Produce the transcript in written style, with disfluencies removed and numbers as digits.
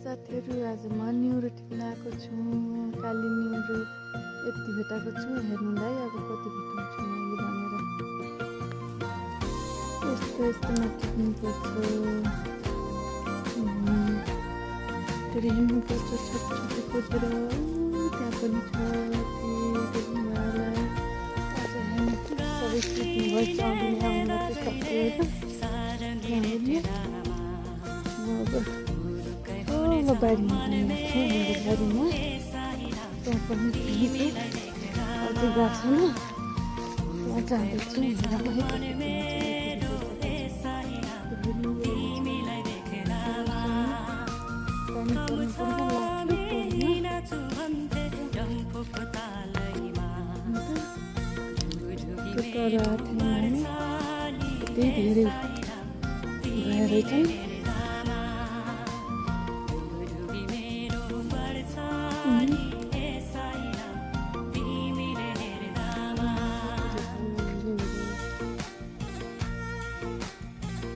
साथीहरू, आज म न्युरो टिप्न आएको छु। काली न्युरो यति भेटाएको छु, हेर्नुलाई अब कति भेटाउँछु मैले भनेर। यस्तोमा टिप्नुपर्छ, फेरि हिँड्नुपर्छ छटछटी खोजेर। त्यहाँ पनि छ ढुङ्गाला। आज हामी सबै टिप्नु भएछ, अघि नै आउनु सक्यो अब बारीमा जानेछु। मेरो बारीमा त्यहाँ पनि छ, अझै गएको छैन। त्यहाँ जाँदैछु। तर त्यही धेरै भएर चाहिँ